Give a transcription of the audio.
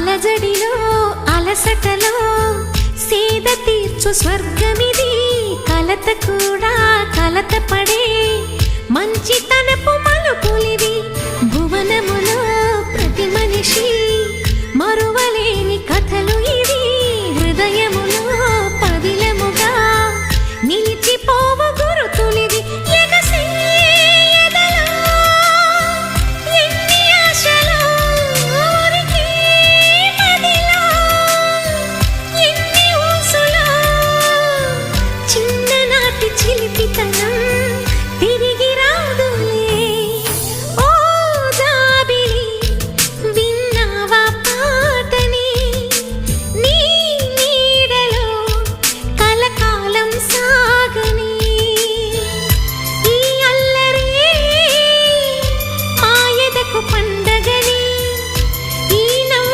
అలజడిలో అలసటలో సేద తీర్చు స్వర్గమిది కలత కూడా కలత పడే మంచితనపు మలుపు